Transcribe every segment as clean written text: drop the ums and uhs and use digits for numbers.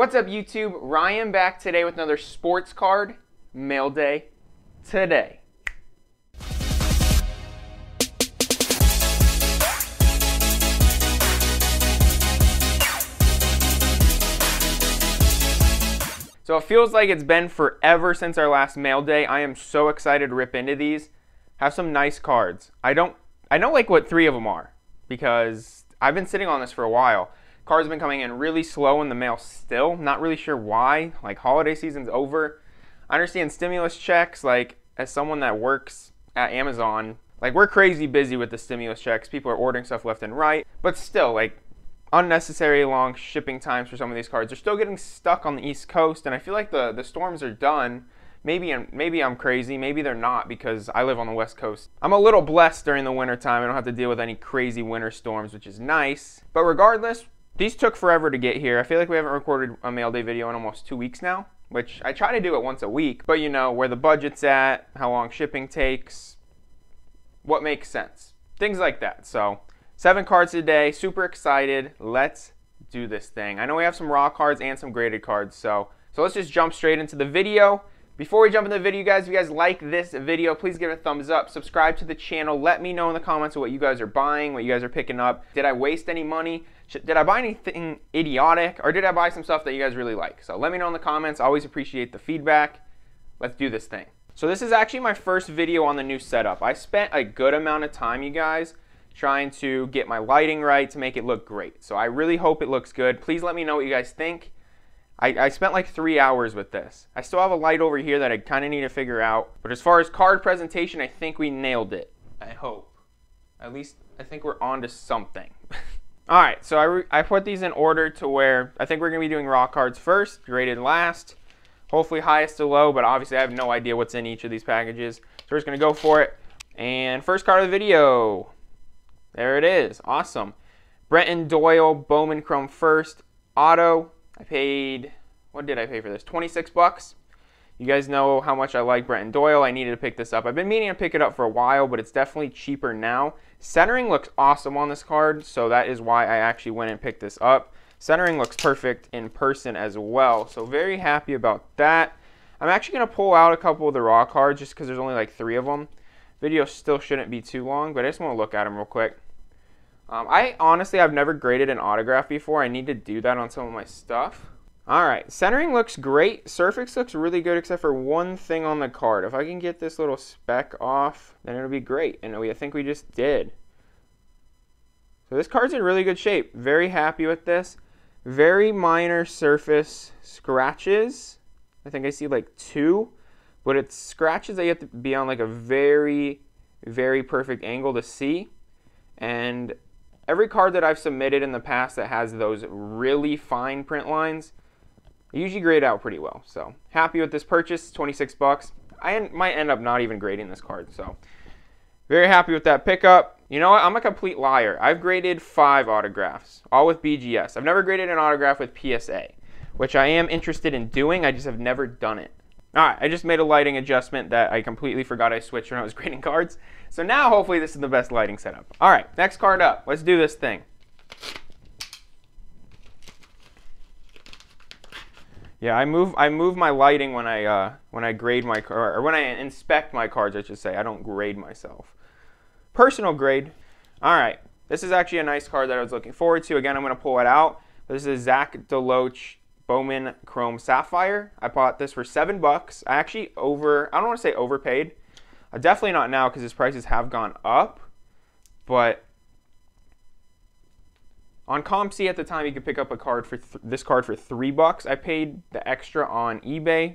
What's up, YouTube? Ryan back today with another sports card mail day today. So it feels like it's been forever since our last mail day. I am so excited to rip into these. Have some nice cards. I know like what 3 of them are because I've been sitting on this for a while. Cards have been coming in really slow in the mail still. Not really sure why. Like, holiday season's over. I understand stimulus checks, like, as someone that works at Amazon, like, we're crazy busy with the stimulus checks. People are ordering stuff left and right. But still, like, unnecessary long shipping times for some of these cards. They're still getting stuck on the East Coast, and I feel like the storms are done. Maybe I'm crazy. Maybe they're not because I live on the West Coast. I'm a little blessed during the winter time. I don't have to deal with any crazy winter storms, which is nice. But regardless, these took forever to get here. I feel like we haven't recorded a mail day video in almost 2 weeks now, which I try to do it once a week. But you know, where the budget's at, how long shipping takes, what makes sense. Things like that. So 7 cards today, super excited. Let's do this thing. I know we have some raw cards and some graded cards, so let's just jump straight into the video. Before we jump into the video, guys, if you guys like this video, please give it a thumbs up. Subscribe to the channel. Let me know in the comments what you guys are buying, what you guys are picking up. Did I waste any money? Did I buy anything idiotic? Or did I buy some stuff that you guys really like? So let me know in the comments. I always appreciate the feedback. Let's do this thing. So this is actually my first video on the new setup. I spent a good amount of time, you guys, trying to get my lighting right to make it look great. So I really hope it looks good. Please let me know what you guys think. I spent like 3 hours with this. I still have a light over here that I kind of need to figure out. But as far as card presentation, I think we nailed it. I hope. At least I think we're on to something. All right, so I put these in order to where I think we're going to be doing raw cards first, graded last, hopefully highest to low, but obviously I have no idea what's in each of these packages. So we're just going to go for it. And first card of the video. There it is. Awesome. Brenton Doyle, Bowman Chrome first, auto. I paid, what did I pay for this? 26 bucks. You guys know how much I like Brenton Doyle. I needed to pick this up. I've been meaning to pick it up for a while, but it's definitely cheaper now. Centering looks awesome on this card, so that is why I actually went and picked this up. Centering looks perfect in person as well, so very happy about that. I'm actually going to pull out a couple of the raw cards just because there's only like 3 of them. Video still shouldn't be too long, but I just want to look at them real quick. I've never graded an autograph before. I need to do that on some of my stuff. All right, centering looks great. Surface looks really good except for one thing on the card. If I can get this little speck off, then it'll be great. And I think we just did. So this card's in really good shape. Very happy with this. Very minor surface scratches. I think I see like 2. But it's scratches that you have to be on like a very, very perfect angle to see. And every card that I've submitted in the past that has those really fine print lines, I usually grade out pretty well. So happy with this purchase, 26 bucks. I might end up not even grading this card. So very happy with that pickup. You know what? I'm a complete liar. I've graded 5 autographs, all with BGS. I've never graded an autograph with PSA, which I am interested in doing. I just have never done it. All right, I just made a lighting adjustment that I completely forgot I switched when I was grading cards. So now hopefully this is the best lighting setup. All right, next card up. Let's do this thing. Yeah, I move my lighting when I grade my card, or when I inspect my cards, I should say. I don't grade myself. Personal grade. All right, this is actually a nice card that I was looking forward to. Again, I'm going to pull it out. This is Zach Deloach Bowman Chrome Sapphire. I bought this for 7 bucks. I actually I don't want to say overpaid. Definitely not now because his prices have gone up. But on ComC at the time, you could pick up a card for this card for 3 bucks. I paid the extra on eBay.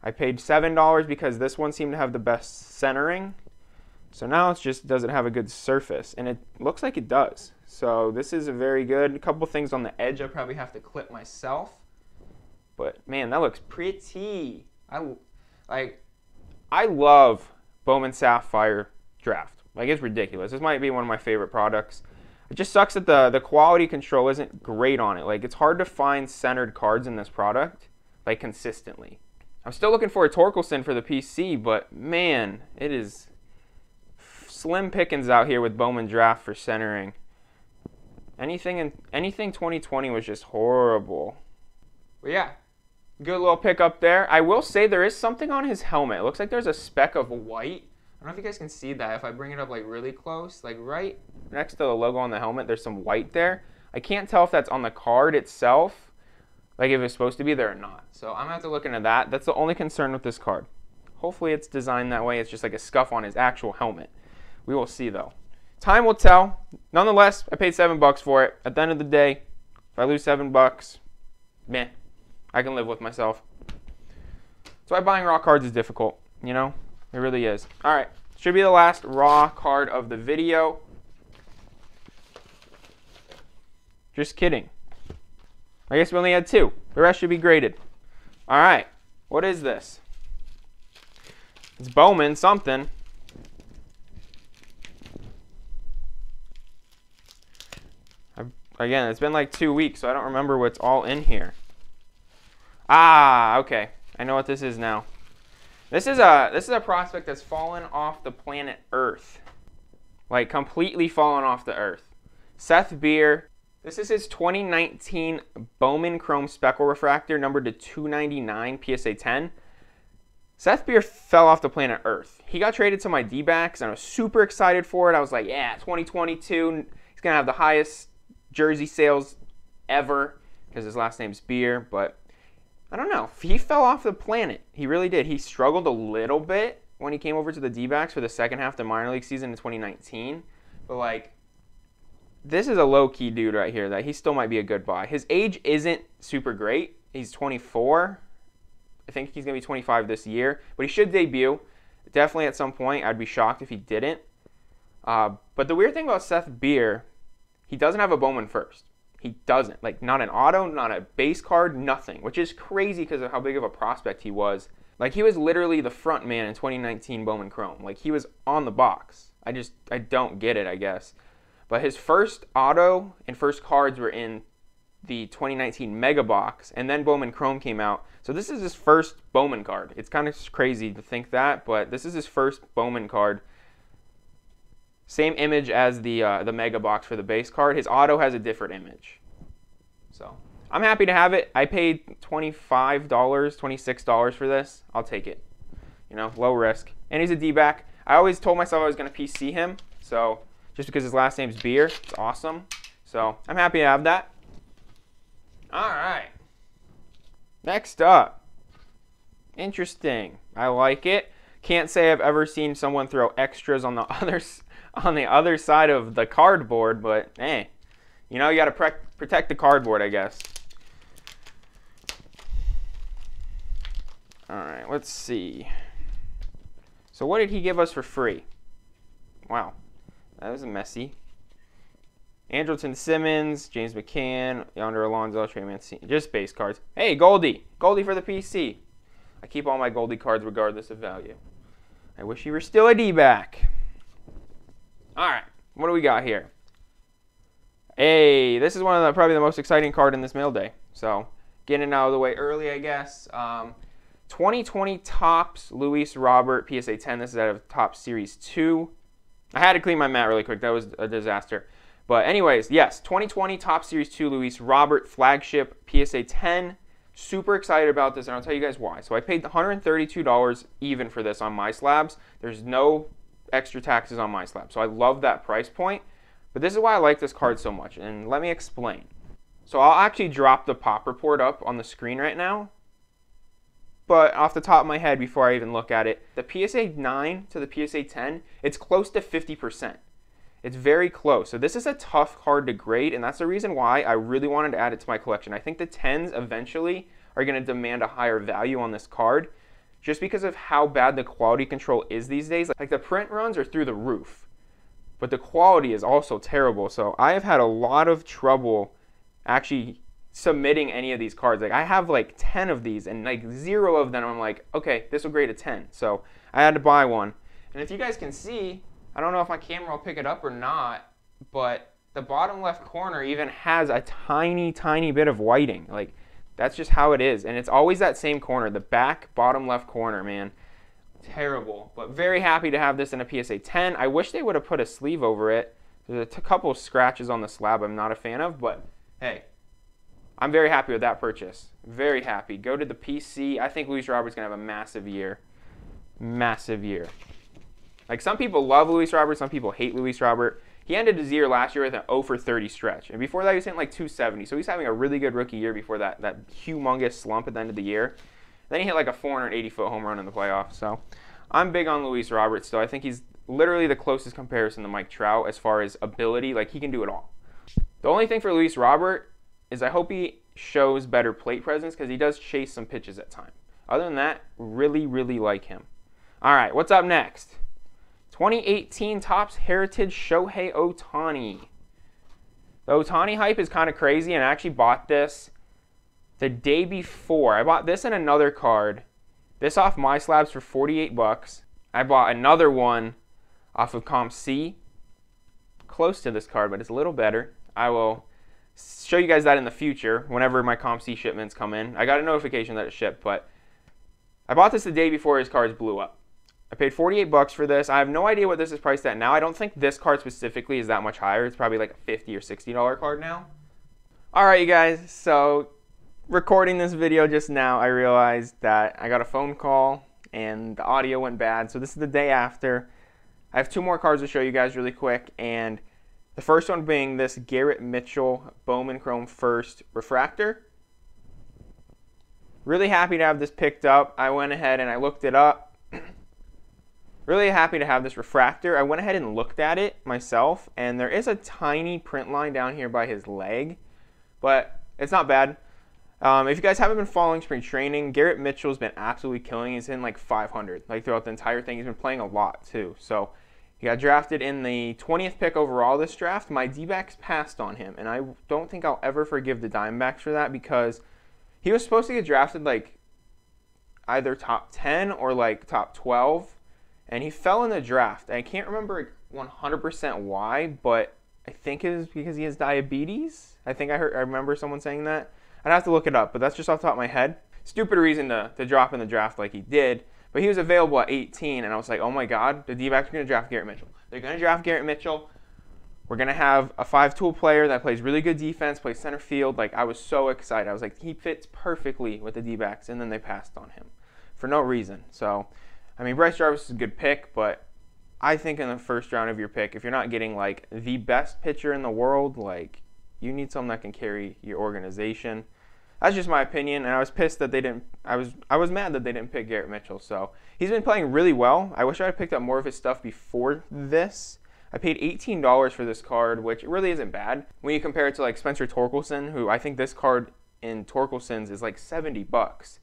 I paid $7 because this one seemed to have the best centering. So now it just doesn't have a good surface, and it looks like it does. So this is a very good. A couple things on the edge I probably have to clip myself. But man, that looks pretty. I love Bowman Sapphire draft. Like, it's ridiculous. This might be one of my favorite products. It just sucks that the quality control isn't great on it. Like, it's hard to find centered cards in this product, like, consistently. I'm still looking for a Torkelson for the PC, but man, it is slim pickings out here with Bowman draft for centering. Anything 2020 was just horrible. But yeah, good little pickup there. I will say there is something on his helmet. It looks like there's a speck of white. I don't know if you guys can see that. If I bring it up like really close, like right next to the logo on the helmet, there's some white there. I can't tell if that's on the card itself, like if it's supposed to be there or not. So I'm gonna have to look into that. That's the only concern with this card. Hopefully it's designed that way. It's just like a scuff on his actual helmet. We will see though. Time will tell. Nonetheless, I paid $7 for it. At the end of the day, if I lose $7, meh, I can live with myself. That's why buying raw cards is difficult, you know? It really is. All right, should be the last raw card of the video. Just kidding. I guess we only had 2. The rest should be graded. All right, what is this? It's Bowman something. Again, it's been like 2 weeks, so I don't remember what's all in here. Ah, okay. I know what this is now. This is a prospect that's fallen off the planet Earth. Like, completely fallen off the Earth. Seth Beer. This is his 2019 Bowman Chrome Speckle Refractor, numbered to 299 PSA 10. Seth Beer fell off the planet Earth. He got traded to my D-backs, and I was super excited for it. I was like, yeah, 2022, he's going to have the highest jersey sales ever, because his last name's Beer, but I don't know. He fell off the planet. He really did. He struggled a little bit when he came over to the D-backs for the second half of the minor league season in 2019, but like, this is a low-key dude right here that he still might be a good buy. His age isn't super great. He's 24. I think he's going to be 25 this year, but he should debut. Definitely at some point. I'd be shocked if he didn't. But the weird thing about Seth Beer, he doesn't have a Bowman first. He doesn't. Like, not an auto, not a base card, nothing, which is crazy because of how big of a prospect he was. Like, he was literally the front man in 2019 Bowman Chrome. Like, he was on the box. I don't get it, I guess. But his first auto and first cards were in the 2019 Mega Box, and then Bowman Chrome came out. So this is his first Bowman card. It's kind of crazy to think that, but this is his first Bowman card. Same image as the Mega Box for the base card. His auto has a different image. So I'm happy to have it. I paid $25, $26 for this. I'll take it. You know, low risk. And he's a D-back. I always told myself I was going to PC him, so just because his last name's Beer, it's awesome. So I'm happy to have that. All right. Next up. Interesting. I like it. Can't say I've ever seen someone throw extras on the other side of the cardboard, but hey, you know, you got to protect the cardboard, I guess. All right, let's see. So what did he give us for free? Wow, that was messy. Andrelton Simmons, James McCann, Yonder Alonso, Trey Mancini, just base cards. Hey, Goldie. Goldie for the PC. I keep all my Goldie cards regardless of value. I wish he were still a D-back. All right, what do we got here? Hey, this is one of the probably the most exciting card in this mail day. So getting it out of the way early, I guess. 2020 Topps Luis Robert PSA 10. This is out of Topps Series 2. I had to clean my mat really quick. That was a disaster. But anyways, yes, 2020 Topps Series 2 Luis Robert flagship PSA 10. Super excited about this, and I'll tell you guys why. So I paid $132 even for this on my slabs. There's no extra taxes on my slab. So I love that price point. But this is why I like this card so much, and let me explain. So I'll actually drop the pop report up on the screen right now. But off the top of my head, before I even look at it, the PSA 9 to the PSA 10, it's close to 50%. It's very close. So this is a tough card to grade, and that's the reason why I really wanted to add it to my collection. I think the 10s eventually are going to demand a higher value on this card just because of how bad the quality control is these days. Like, the print runs are through the roof, but the quality is also terrible. So I have had a lot of trouble actually submitting any of these cards. Like, I have like 10 of these, and like 0 of them I'm like, okay, this will grade a 10. So I had to buy one. And if you guys can see, I don't know if my camera will pick it up or not, but the bottom left corner even has a tiny, tiny bit of whiting. Like, that's just how it is. And it's always that same corner, the back bottom left corner, man. Terrible. But very happy to have this in a PSA 10. I wish they would have put a sleeve over it. There's a couple of scratches on the slab I'm not a fan of, but hey, I'm very happy with that purchase. Very happy. Go to the PC. I think Luis Robert's going to have a massive year. Massive year. Like, some people love Luis Robert. Some people hate Luis Robert. He ended his year last year with an 0 for 30 stretch. And before that, he was hitting like 270. So he's having a really good rookie year before that humongous slump at the end of the year. Then he hit like a 480-foot home run in the playoffs. So I'm big on Luis Robert still. I think he's literally the closest comparison to Mike Trout as far as ability. Like, he can do it all. The only thing for Luis Robert is I hope he shows better plate presence because he does chase some pitches at times. Other than that, really, really like him. All right, what's up next? 2018 Topps Heritage Shohei Ohtani. The Ohtani hype is kind of crazy, and I actually bought this the day before. I bought this and another card. This off My Slabs for 48 bucks. I bought another one off of Comp C. Close to this card, but it's a little better. I will show you guys that in the future whenever my Comp C shipments come in. I got a notification that it shipped, but I bought this the day before his cards blew up. I paid 48 bucks for this. I have no idea what this is priced at now. I don't think this card specifically is that much higher. It's probably like a $50 or $60 card now. All right, you guys. So recording this video just now, I realized that I got a phone call and the audio went bad. So this is the day after. I have 2 more cards to show you guys really quick. And the first one being this Garrett Mitchell Bowman Chrome First Refractor. Really happy to have this picked up. I went ahead and I looked it up. Really happy to have this refractor. I went ahead and looked at it myself, and there is a tiny print line down here by his leg, but it's not bad. If you guys haven't been following spring training, Garrett Mitchell's been absolutely killing. He's in like 500 like throughout the entire thing. He's been playing a lot too. So he got drafted in the 20th pick overall this draft. My D-backs passed on him, and I don't think I'll ever forgive the Diamondbacks for that because he was supposed to get drafted like either top 10 or like top 12. And he fell in the draft. I can't remember 100% why, but I think it was because he has diabetes. I remember someone saying that. I'd have to look it up, but that's just off the top of my head. Stupid reason to drop in the draft like he did. But he was available at 18, and I was like, oh my God, the D-backs are going to draft Garrett Mitchell. They're going to draft Garrett Mitchell. We're going to have a 5-tool player that plays really good defense, plays center field. Like, I was so excited. I was like, he fits perfectly with the D-backs, and then they passed on him for no reason. So, I mean, Bryce Jarvis is a good pick, but I think in the first round of your pick, if you're not getting like the best pitcher in the world, like, you need someone that can carry your organization. That's just my opinion, and I was pissed that they didn't. I was mad that they didn't pick Garrett Mitchell. So he's been playing really well. I wish I had picked up more of his stuff before this. I paid $18 for this card, which really isn't bad when you compare it to like Spencer Torkelson, who I think this card in Torkelson's is like 70 bucks.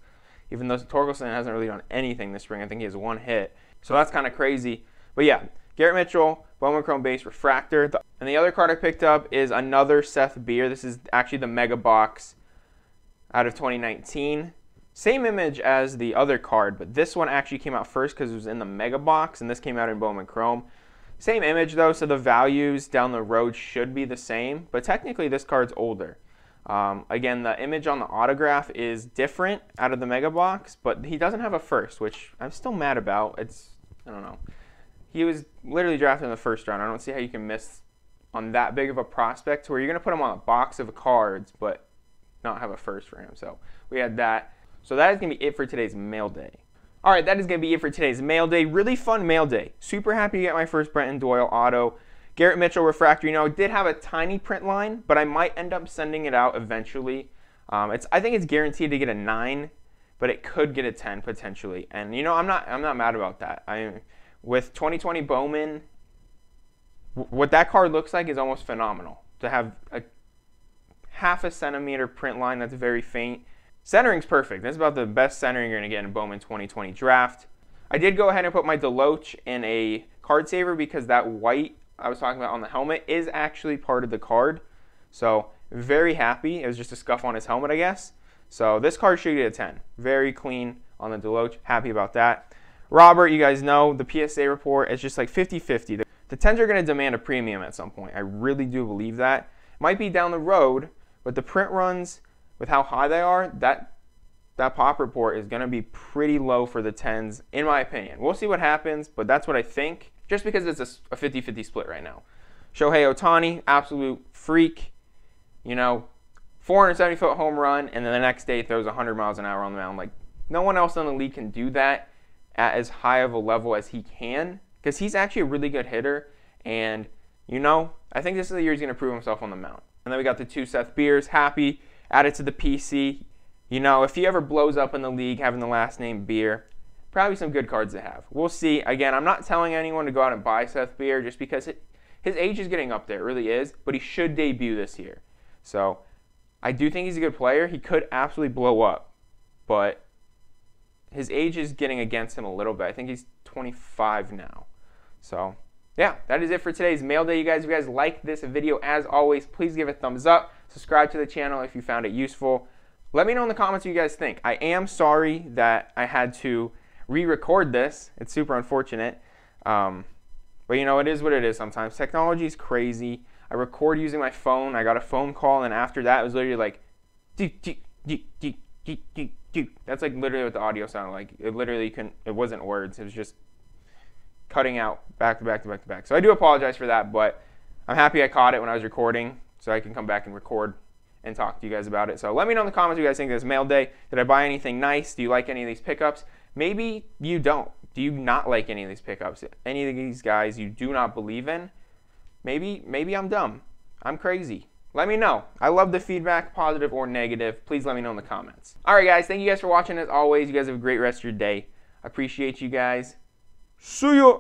Even though Torkelson hasn't really done anything this spring. I think he has 1 hit. So that's kind of crazy. But yeah, Garrett Mitchell, Bowman Chrome Base Refractor. And the other card I picked up is another Seth Beer. This is actually the Mega Box out of 2019. Same image as the other card, but this one actually came out first because it was in the Mega Box, and this came out in Bowman Chrome. Same image though, so the values down the road should be the same, but technically this card's older. Again, the image on the autograph is different out of the Mega Box, but he doesn't have a first, which I'm still mad about. I don't know. He was literally drafted in the first round. I don't see how you can miss on that big of a prospect to where you're going to put him on a box of cards, but not have a first for him. So we had that. So that is going to be it for today's mail day. All right, that is going to be it for today's mail day. Really fun mail day. Super happy to get my first Brenton Doyle auto. Garrett Mitchell Refractor, you know, it did have a tiny print line, but I might end up sending it out eventually. I think it's guaranteed to get a 9, but it could get a 10 potentially. And you know, I'm not mad about that. With 2020 Bowman, what that card looks like is almost phenomenal. To have a half a centimeter print line that's very faint. Centering's perfect. That's about the best centering you're going to get in Bowman 2020 draft. I did go ahead and put my Deloach in a card saver because that white I was talking about on the helmet is actually part of the card. So very happy. It was just a scuff on his helmet, I guess. So this card should get a 10. Very clean on the Deloach. Happy about that. Robert, you guys know the PSA report is just like 50-50. The 10s are going to demand a premium at some point. I really do believe that. Might be down the road, but the print runs with how high they are, that pop report is going to be pretty low for the 10s, in my opinion. We'll see what happens, but that's what I think, just because it's a 50-50 split right now. Shohei Ohtani, absolute freak. You know, 470-foot home run, and then the next day throws 100 miles an hour on the mound. Like, no one else in the league can do that at as high of a level as he can, because he's actually a really good hitter. And, you know, I think this is the year he's going to prove himself on the mound. And then we got the 2 Seth Beers, Happy, added to the PC. You know, if he ever blows up in the league having the last name Beer, probably some good cards to have. We'll see. Again, I'm not telling anyone to go out and buy Seth Beer just because his age is getting up there. It really is. But he should debut this year. So I do think he's a good player. He could absolutely blow up. But his age is getting against him a little bit. I think he's 25 now. So, yeah, that is it for today's mail day, you guys. If you guys like this video, as always, please give it a thumbs up. Subscribe to the channel if you found it useful. Let me know in the comments what you guys think. I am sorry that I had to re-record this. It's super unfortunate. But, you know, it is what it is sometimes. Technology is crazy. I record using my phone. I got a phone call, and after that, it was literally like, that's like literally what the audio sounded like. It literally couldn't, it wasn't words. It was just cutting out back to back to back to back. So I do apologize for that, but I'm happy I caught it when I was recording so I can come back and record and talk to you guys about it. So let me know in the comments what you guys think of this mail day. Did I buy anything nice? Do you like any of these pickups? Maybe you don't. Do you not like any of these pickups? Any of these guys you do not believe in? Maybe I'm dumb. I'm crazy. Let me know. I love the feedback, positive or negative. Please let me know in the comments. All right, guys. Thank you guys for watching. As always, you guys have a great rest of your day. I appreciate you guys. See ya.